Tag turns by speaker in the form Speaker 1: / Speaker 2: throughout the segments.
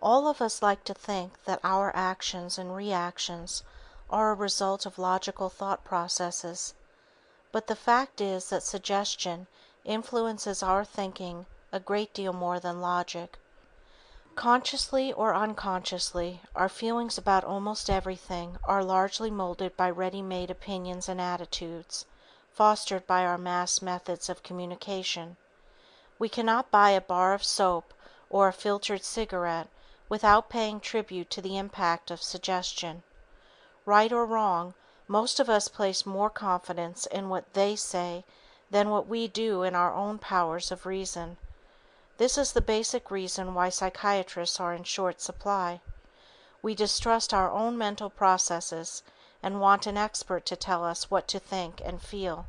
Speaker 1: All of us like to think that our actions and reactions are a result of logical thought processes, but the fact is that suggestion influences our thinking a great deal more than logic. Consciously or unconsciously, our feelings about almost everything are largely molded by ready-made opinions and attitudes, fostered by our mass methods of communication. We cannot buy a bar of soap or a filtered cigarette without paying tribute to the impact of suggestion. Right or wrong, most of us place more confidence in what they say than what we do in our own powers of reason. This is the basic reason why psychiatrists are in short supply. We distrust our own mental processes and want an expert to tell us what to think and feel.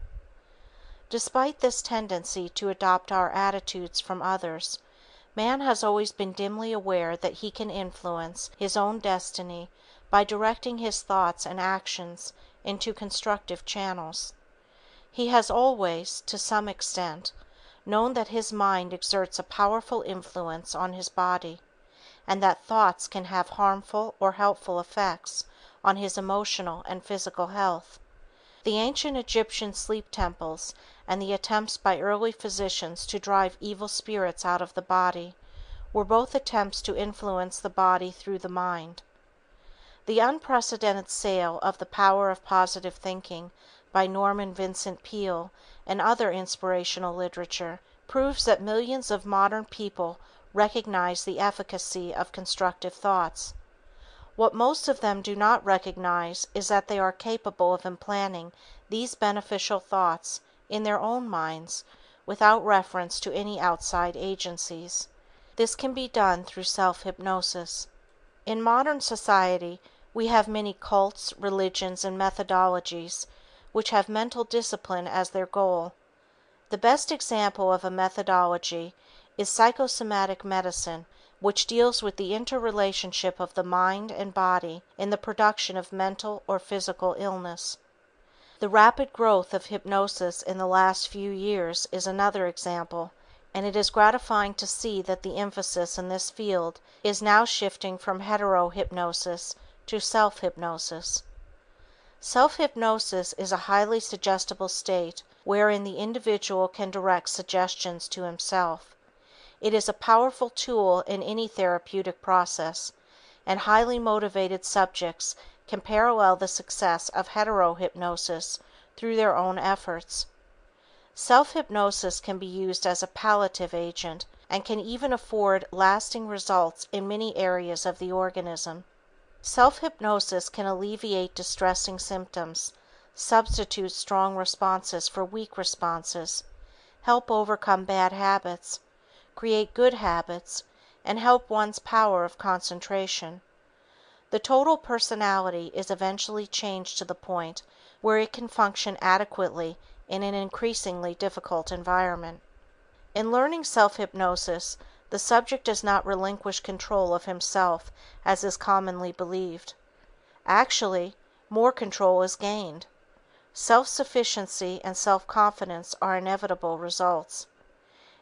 Speaker 1: Despite this tendency to adopt our attitudes from others, man has always been dimly aware that he can influence his own destiny by directing his thoughts and actions into constructive channels. He has always, to some extent, known that his mind exerts a powerful influence on his body, and that thoughts can have harmful or helpful effects on his emotional and physical health. The ancient Egyptian sleep temples and the attempts by early physicians to drive evil spirits out of the body were both attempts to influence the body through the mind. The unprecedented sale of The Power of Positive Thinking by Norman Vincent Peale and other inspirational literature proves that millions of modern people recognize the efficacy of constructive thoughts. What most of them do not recognize is that they are capable of implanting these beneficial thoughts in their own minds without reference to any outside agencies. This can be done through self-hypnosis. In modern society, we have many cults, religions, and methodologies which have mental discipline as their goal. The best example of a methodology is psychosomatic medicine, which deals with the interrelationship of the mind and body in the production of mental or physical illness. The rapid growth of hypnosis in the last few years is another example, and it is gratifying to see that the emphasis in this field is now shifting from hetero-hypnosis to self-hypnosis. Self-hypnosis is a highly suggestible state wherein the individual can direct suggestions to himself. It is a powerful tool in any therapeutic process, and highly motivated subjects can parallel the success of hetero-hypnosis through their own efforts. Self-hypnosis can be used as a palliative agent and can even afford lasting results in many areas of the organism. Self-hypnosis can alleviate distressing symptoms, substitute strong responses for weak responses, help overcome bad habits, create good habits, and help one's power of concentration. The total personality is eventually changed to the point where it can function adequately in an increasingly difficult environment. In learning self-hypnosis, the subject does not relinquish control of himself as is commonly believed. Actually, more control is gained. Self-sufficiency and self-confidence are inevitable results.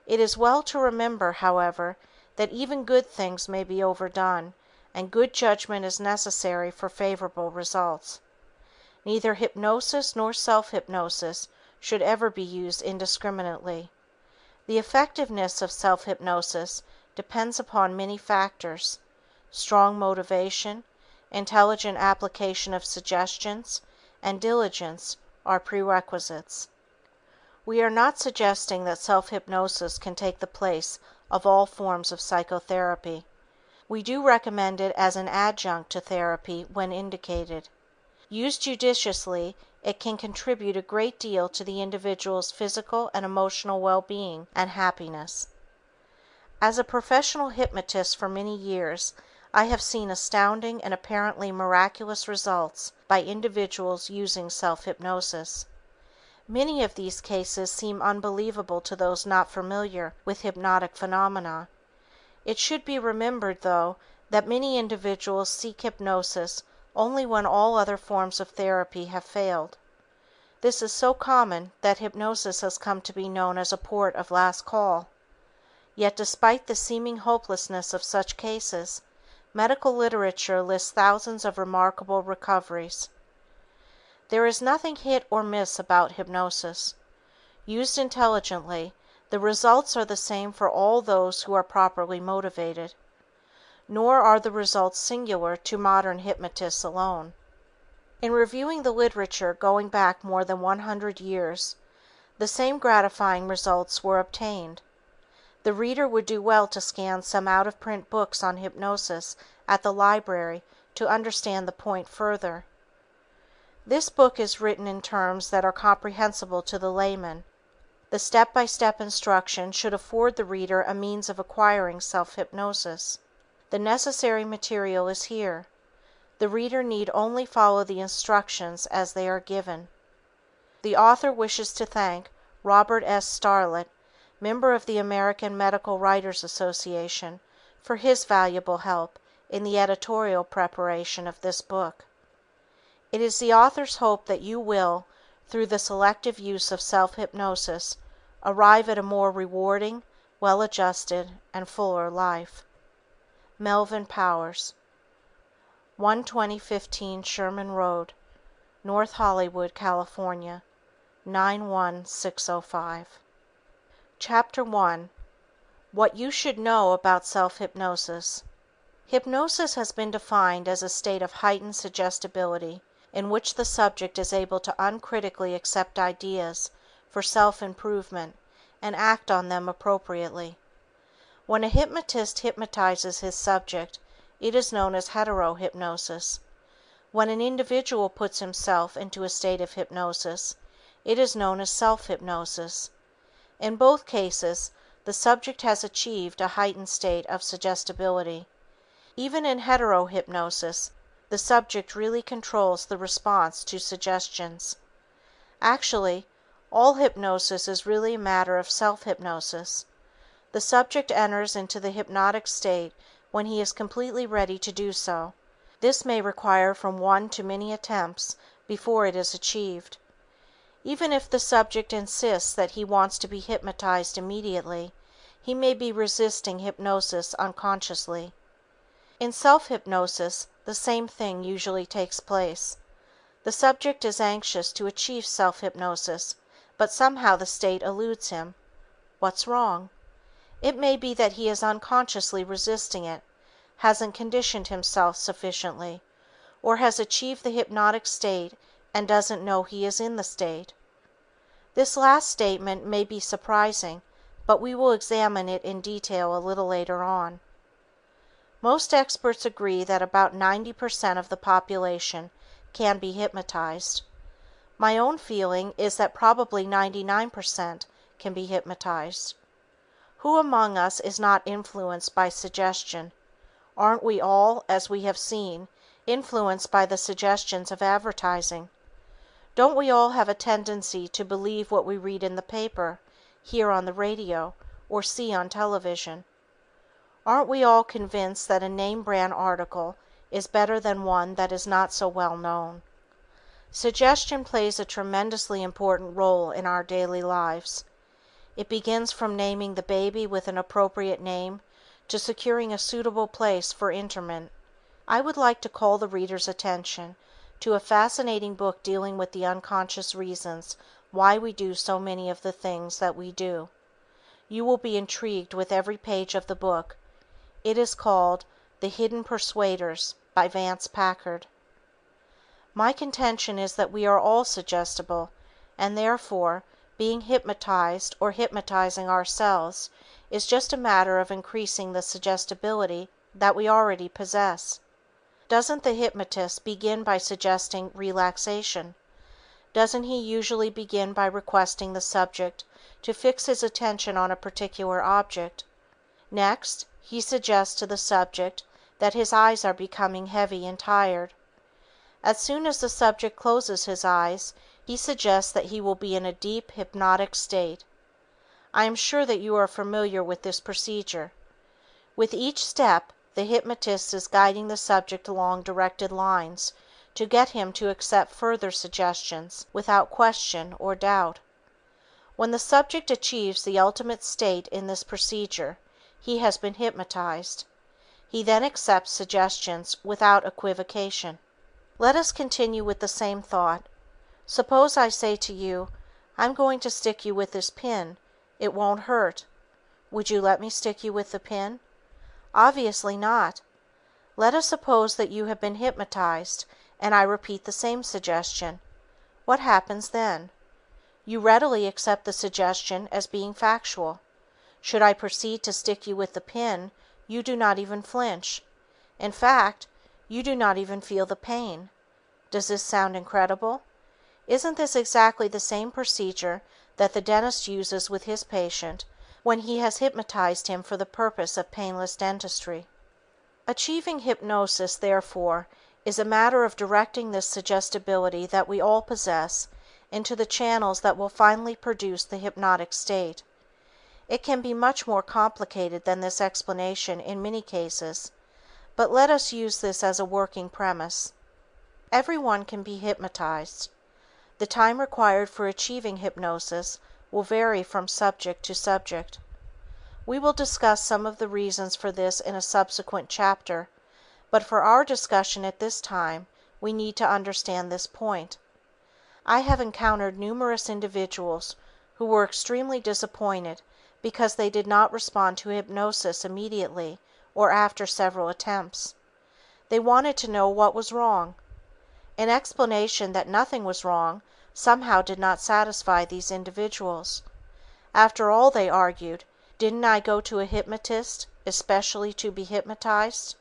Speaker 1: It is well to remember, however, that even good things may be overdone, and good judgment is necessary for favorable results. Neither hypnosis nor self-hypnosis should ever be used indiscriminately. The effectiveness of self-hypnosis depends upon many factors. Strong motivation, intelligent application of suggestions, and diligence are prerequisites. We are not suggesting that self-hypnosis can take the place of all forms of psychotherapy. We do recommend it as an adjunct to therapy when indicated. Used judiciously, it can contribute a great deal to the individual's physical and emotional well-being and happiness. As a professional hypnotist for many years, I have seen astounding and apparently miraculous results by individuals using self-hypnosis. Many of these cases seem unbelievable to those not familiar with hypnotic phenomena. It should be remembered, though, that many individuals seek hypnosis only when all other forms of therapy have failed. This is so common that hypnosis has come to be known as a port of last call. Yet despite the seeming hopelessness of such cases, Medical literature lists thousands of remarkable recoveries. There is nothing hit or miss about hypnosis. Used intelligently, the results are the same for all those who are properly motivated. Nor are the results singular to modern hypnotists alone. In reviewing the literature going back more than 100 years, the same gratifying results were obtained. The reader would do well to scan some out-of-print books on hypnosis at the library to understand the point further. This book is written in terms that are comprehensible to the layman. The step-by-step instruction should afford the reader a means of acquiring self-hypnosis. The necessary material is here. The reader need only follow the instructions as they are given. The author wishes to thank Robert S. Starlett, member of the American Medical Writers Association, for his valuable help in the editorial preparation of this book. It is the author's hope that you will, through the selective use of self-hypnosis, arrive at a more rewarding, well-adjusted, and fuller life. Melvin Powers, 12015 Sherman Road, North Hollywood, California, 91605. Chapter 1. What You Should Know About Self-Hypnosis. Hypnosis has been defined as a state of heightened suggestibility in which the subject is able to uncritically accept ideas for self-improvement and act on them appropriately. When a hypnotist hypnotizes his subject, it is known as hetero-hypnosis. When an individual puts himself into a state of hypnosis, it is known as self-hypnosis. In both cases, the subject has achieved a heightened state of suggestibility. Even in hetero-hypnosis, the subject really controls the response to suggestions. Actually, all hypnosis is really a matter of self-hypnosis. The subject enters into the hypnotic state when he is completely ready to do so. This may require from one to many attempts before it is achieved. Even if the subject insists that he wants to be hypnotized immediately, he may be resisting hypnosis unconsciously. In self-hypnosis, the same thing usually takes place. The subject is anxious to achieve self-hypnosis, but somehow the state eludes him. What's wrong? It may be that he is unconsciously resisting it, hasn't conditioned himself sufficiently, or has achieved the hypnotic state and doesn't know he is in the state. This last statement may be surprising, but we will examine it in detail a little later on. Most experts agree that about 90% of the population can be hypnotized. My own feeling is that probably 99% can be hypnotized. Who among us is not influenced by suggestion? Aren't we all, as we have seen, influenced by the suggestions of advertising? Don't we all have a tendency to believe what we read in the paper, hear on the radio, or see on television? Aren't we all convinced that a name brand article is better than one that is not so well known? Suggestion plays a tremendously important role in our daily lives. It begins from naming the baby with an appropriate name to securing a suitable place for interment. I would like to call the reader's attention to a fascinating book dealing with the unconscious reasons why we do so many of the things that we do. You will be intrigued with every page of the book. It is called The Hidden Persuaders by Vance Packard. My contention is that we are all suggestible, and therefore, being hypnotized or hypnotizing ourselves is just a matter of increasing the suggestibility that we already possess. Doesn't the hypnotist begin by suggesting relaxation? Doesn't he usually begin by requesting the subject to fix his attention on a particular object? Next, he suggests to the subject that his eyes are becoming heavy and tired. As soon as the subject closes his eyes, he suggests that he will be in a deep hypnotic state. I am sure that you are familiar with this procedure. With each step, the hypnotist is guiding the subject along directed lines to get him to accept further suggestions without question or doubt. When the subject achieves the ultimate state in this procedure, he has been hypnotized. He then accepts suggestions without equivocation. Let us continue with the same thought. Suppose I say to you, "I'm going to stick you with this pin. It won't hurt." Would you let me stick you with the pin? Obviously not. Let us suppose that you have been hypnotized, and I repeat the same suggestion. What happens then? You readily accept the suggestion as being factual. Should I proceed to stick you with the pin, you do not even flinch. In fact, you do not even feel the pain. Does this sound incredible? Isn't this exactly the same procedure that the dentist uses with his patient when he has hypnotized him for the purpose of painless dentistry? Achieving hypnosis, therefore, is a matter of directing this suggestibility that we all possess into the channels that will finally produce the hypnotic state. It can be much more complicated than this explanation in many cases, but let us use this as a working premise. Everyone can be hypnotized. The time required for achieving hypnosis will vary from subject to subject. We will discuss some of the reasons for this in a subsequent chapter, but for our discussion at this time, we need to understand this point. I have encountered numerous individuals who were extremely disappointed because they did not respond to hypnosis immediately or after several attempts. They wanted to know what was wrong. An explanation that nothing was wrong somehow did not satisfy these individuals. After all, they argued, didn't I go to a hypnotist especially to be hypnotized?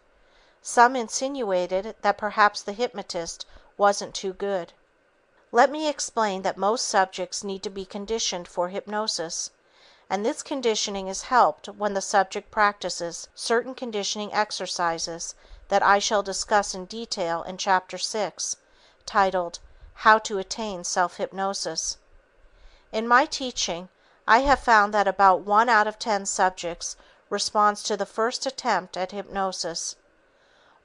Speaker 1: Some insinuated that perhaps the hypnotist wasn't too good. Let me explain that most subjects need to be conditioned for hypnosis, and this conditioning is helped when the subject practices certain conditioning exercises that I shall discuss in detail in Chapter 6, titled, How to Attain Self-Hypnosis. In my teaching, I have found that about 1 out of 10 subjects responds to the first attempt at hypnosis.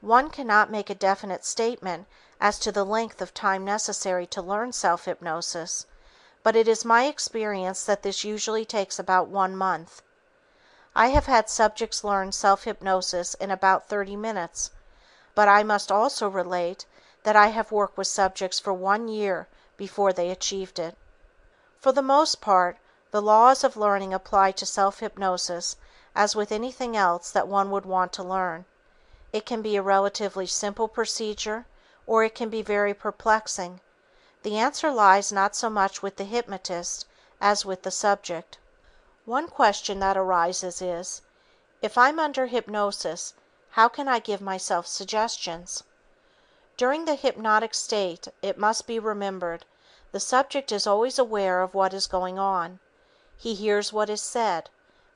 Speaker 1: One cannot make a definite statement as to the length of time necessary to learn self-hypnosis, but it is my experience that this usually takes about 1 month. I have had subjects learn self-hypnosis in about 30 minutes, but I must also relate that I have worked with subjects for 1 year before they achieved it. For the most part, the laws of learning apply to self-hypnosis as with anything else that one would want to learn. It can be a relatively simple procedure, or it can be very perplexing. The answer lies not so much with the hypnotist as with the subject. One question that arises is, if I'm under hypnosis, how can I give myself suggestions? During the hypnotic state, it must be remembered, the subject is always aware of what is going on. He hears what is said,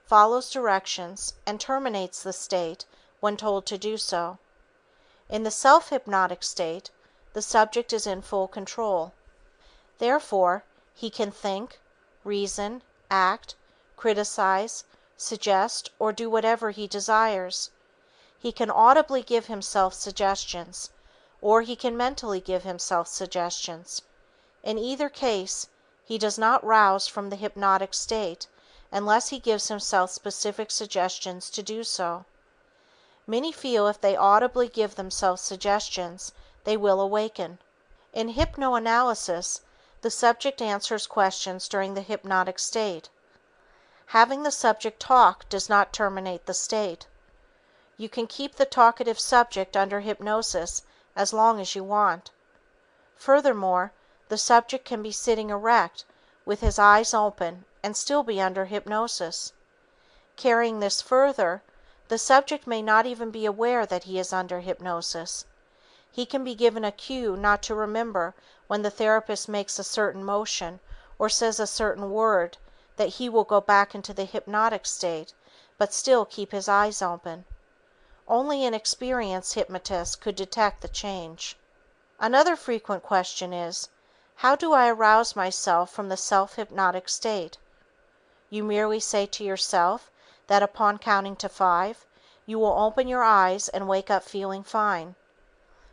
Speaker 1: follows directions, and terminates the state when told to do so. In the self-hypnotic state, the subject is in full control. Therefore, he can think, reason, act, criticize, suggest, or do whatever he desires. He can audibly give himself suggestions, or he can mentally give himself suggestions. In either case, he does not rouse from the hypnotic state unless he gives himself specific suggestions to do so. Many feel if they audibly give themselves suggestions, they will awaken. In hypnoanalysis, the subject answers questions during the hypnotic state. Having the subject talk does not terminate the state. You can keep the talkative subject under hypnosis as long as you want. Furthermore, the subject can be sitting erect with his eyes open and still be under hypnosis. Carrying this further, the subject may not even be aware that he is under hypnosis. He can be given a cue not to remember when the therapist makes a certain motion or says a certain word that he will go back into the hypnotic state, but still keep his eyes open. Only an experienced hypnotist could detect the change. Another frequent question is, how do I arouse myself from the self-hypnotic state? You merely say to yourself that upon counting to 5, you will open your eyes and wake up feeling fine.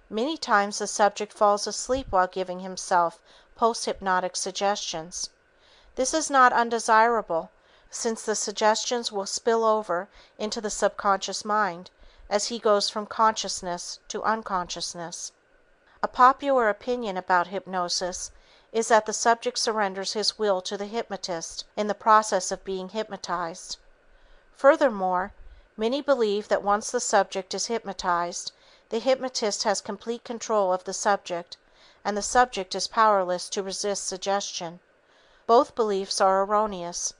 Speaker 1: Many times the subject falls asleep while giving himself post-hypnotic suggestions. This is not undesirable, since the suggestions will spill over into the subconscious mind, as he goes from consciousness to unconsciousness. A popular opinion about hypnosis is that the subject surrenders his will to the hypnotist in the process of being hypnotized. Furthermore, many believe that once the subject is hypnotized, the hypnotist has complete control of the subject, and the subject is powerless to resist suggestion. Both beliefs are erroneous.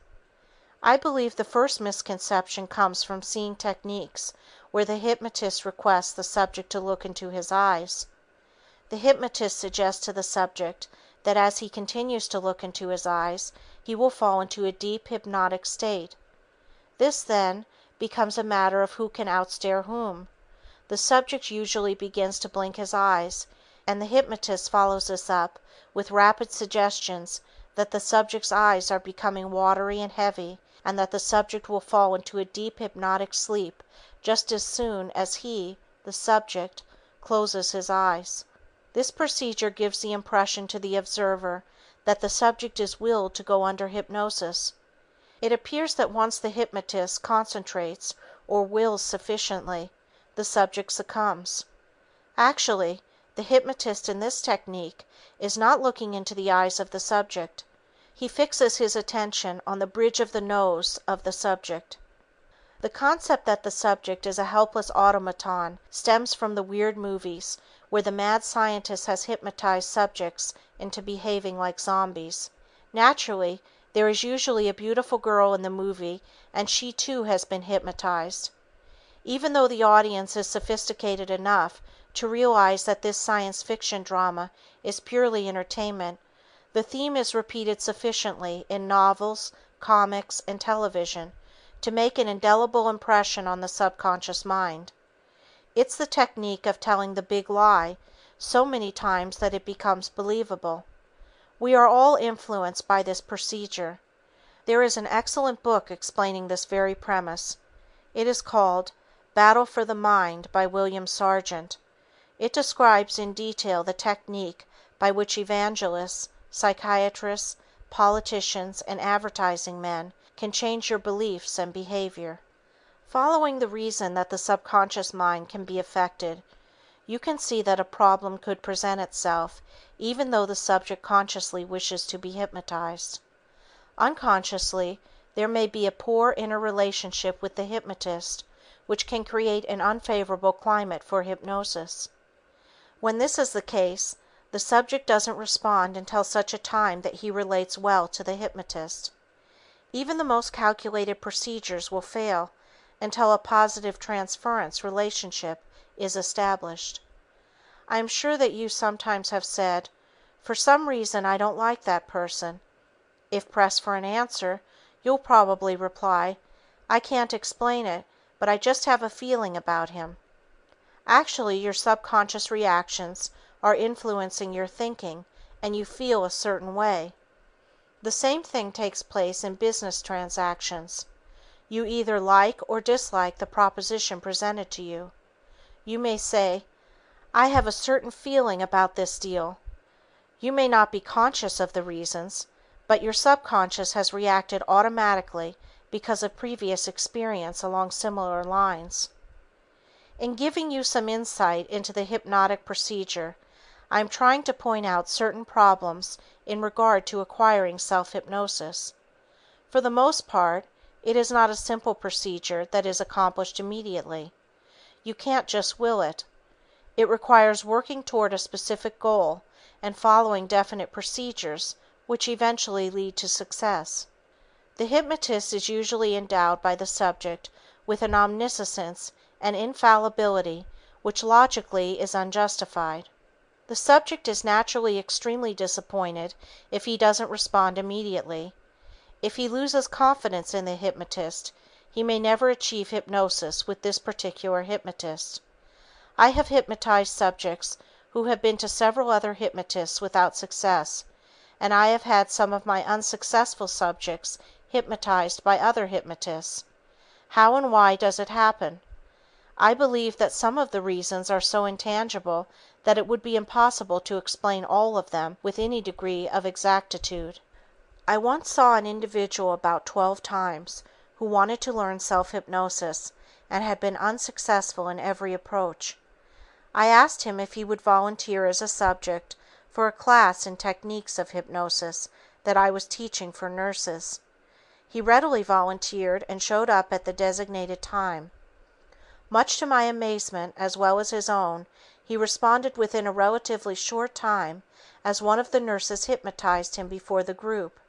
Speaker 1: I believe the first misconception comes from seeing techniques where the hypnotist requests the subject to look into his eyes. The hypnotist suggests to the subject that as he continues to look into his eyes, he will fall into a deep hypnotic state. This, then, becomes a matter of who can outstare whom. The subject usually begins to blink his eyes, and the hypnotist follows this up with rapid suggestions that the subject's eyes are becoming watery and heavy, and that the subject will fall into a deep hypnotic sleep just as soon as he, the subject, closes his eyes. This procedure gives the impression to the observer that the subject is willed to go under hypnosis. It appears that once the hypnotist concentrates or wills sufficiently, the subject succumbs. Actually, the hypnotist in this technique is not looking into the eyes of the subject. He fixes his attention on the bridge of the nose of the subject. The concept that the subject is a helpless automaton stems from the weird movies where the mad scientist has hypnotized subjects into behaving like zombies. Naturally, there is usually a beautiful girl in the movie and she too has been hypnotized. Even though the audience is sophisticated enough to realize that this science fiction drama is purely entertainment, the theme is repeated sufficiently in novels, comics, and television to make an indelible impression on the subconscious mind. It's the technique of telling the big lie so many times that it becomes believable. We are all influenced by this procedure. There is an excellent book explaining this very premise. It is called Battle for the Mind by William Sargent. It describes in detail the technique by which evangelists, psychiatrists, politicians, and advertising men can change your beliefs and behavior. Following the reason that the subconscious mind can be affected, you can see that a problem could present itself even though the subject consciously wishes to be hypnotized. Unconsciously, there may be a poor inner relationship with the hypnotist, which can create an unfavorable climate for hypnosis. When this is the case, the subject doesn't respond until such a time that he relates well to the hypnotist. Even the most calculated procedures will fail until a positive transference relationship is established. I am sure that you sometimes have said, "For some reason I don't like that person." If pressed for an answer, you'll probably reply, "I can't explain it, but I just have a feeling about him." Actually, your subconscious reactions are influencing your thinking, and you feel a certain way. The same thing takes place in business transactions. You either like or dislike the proposition presented to you. You may say, "I have a certain feeling about this deal." You may not be conscious of the reasons, but your subconscious has reacted automatically because of previous experience along similar lines. In giving you some insight into the hypnotic procedure, I am trying to point out certain problems in regard to acquiring self-hypnosis. For the most part, it is not a simple procedure that is accomplished immediately. You can't just will it. It requires working toward a specific goal and following definite procedures which eventually lead to success. The hypnotist is usually endowed by the subject with an omniscience and infallibility which logically is unjustified. The subject is naturally extremely disappointed if he doesn't respond immediately. If he loses confidence in the hypnotist, he may never achieve hypnosis with this particular hypnotist. I have hypnotized subjects who have been to several other hypnotists without success, and I have had some of my unsuccessful subjects hypnotized by other hypnotists. How and why does it happen? I believe that some of the reasons are so intangible that it would be impossible to explain all of them with any degree of exactitude. I once saw an individual about 12 times who wanted to learn self-hypnosis and had been unsuccessful in every approach. I asked him if he would volunteer as a subject for a class in techniques of hypnosis that I was teaching for nurses. He readily volunteered and showed up at the designated time. Much to my amazement, as well as his own, he responded within a relatively short time, as one of the nurses hypnotized him before the group.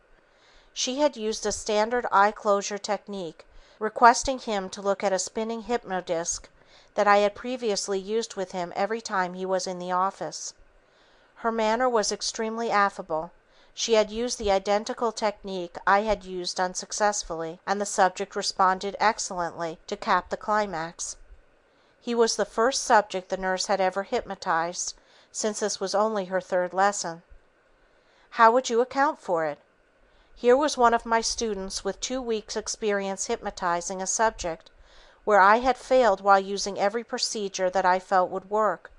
Speaker 1: She had used a standard eye closure technique, requesting him to look at a spinning hypnodisc that I had previously used with him every time he was in the office. Her manner was extremely affable. She had used the identical technique I had used unsuccessfully, and the subject responded excellently to cap the climax. He was the first subject the nurse had ever hypnotized, since this was only her third lesson. How would you account for it? Here was one of my students with 2 weeks' experience hypnotizing a subject, where I had failed while using every procedure that I felt would work.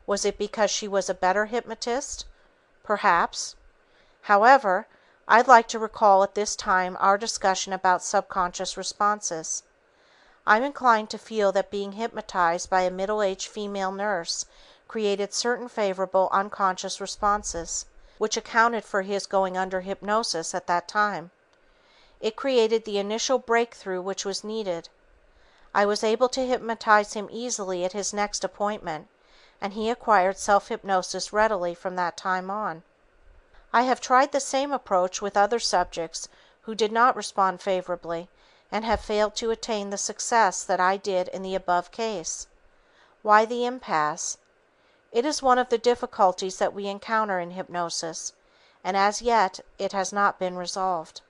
Speaker 1: Was it because she was a better hypnotist? Perhaps. However, I'd like to recall at this time our discussion about subconscious responses. I'm inclined to feel that being hypnotized by a middle-aged female nurse created certain favorable unconscious responses, which accounted for his going under hypnosis at that time. It created the initial breakthrough which was needed. I was able to hypnotize him easily at his next appointment, and he acquired self-hypnosis readily from that time on. I have tried the same approach with other subjects who did not respond favorably, and have failed to attain the success that I did in the above case. Why the impasse? It is one of the difficulties that we encounter in hypnosis, and as yet it has not been resolved.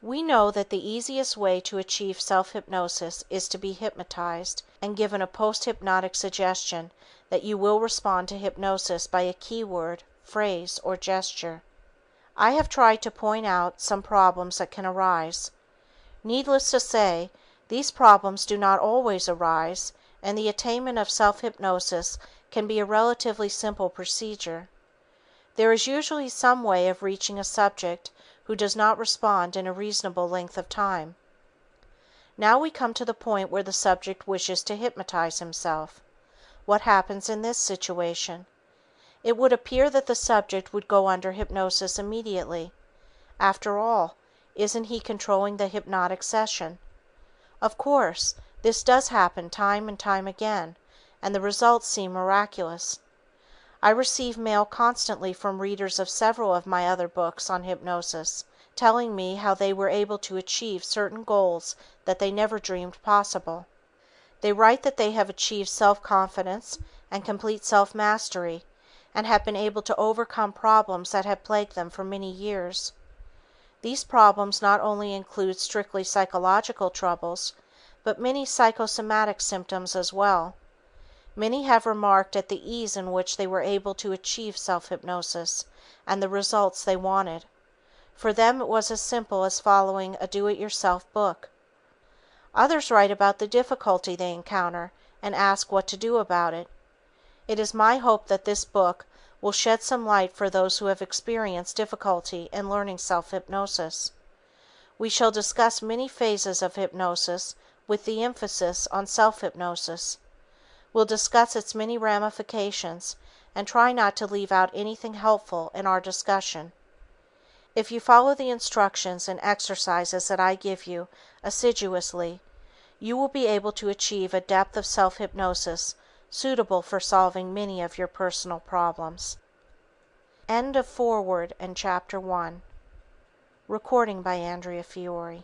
Speaker 1: We know that the easiest way to achieve self-hypnosis is to be hypnotized and given a post-hypnotic suggestion that you will respond to hypnosis by a keyword, phrase, or gesture. I have tried to point out some problems that can arise. Needless to say, these problems do not always arise, and the attainment of self-hypnosis can be a relatively simple procedure. There is usually some way of reaching a subject who does not respond in a reasonable length of time. Now we come to the point where the subject wishes to hypnotize himself. What happens in this situation? It would appear that the subject would go under hypnosis immediately. After all, isn't he controlling the hypnotic session? Of course, this does happen time and time again, and the results seem miraculous. I receive mail constantly from readers of several of my other books on hypnosis, telling me how they were able to achieve certain goals that they never dreamed possible. They write that they have achieved self-confidence and complete self-mastery, and have been able to overcome problems that had plagued them for many years. These problems not only include strictly psychological troubles, but many psychosomatic symptoms as well. Many have remarked at the ease in which they were able to achieve self-hypnosis and the results they wanted. For them it was as simple as following a do-it-yourself book. Others write about the difficulty they encounter and ask what to do about it. It is my hope that this book will shed some light for those who have experienced difficulty in learning self-hypnosis. We shall discuss many phases of hypnosis with the emphasis on self-hypnosis. We'll discuss its many ramifications and try not to leave out anything helpful in our discussion. If you follow the instructions and exercises that I give you assiduously, you will be able to achieve a depth of self-hypnosis suitable for solving many of your personal problems. End of foreword and Chapter 1. Recording by Andrea Fiore.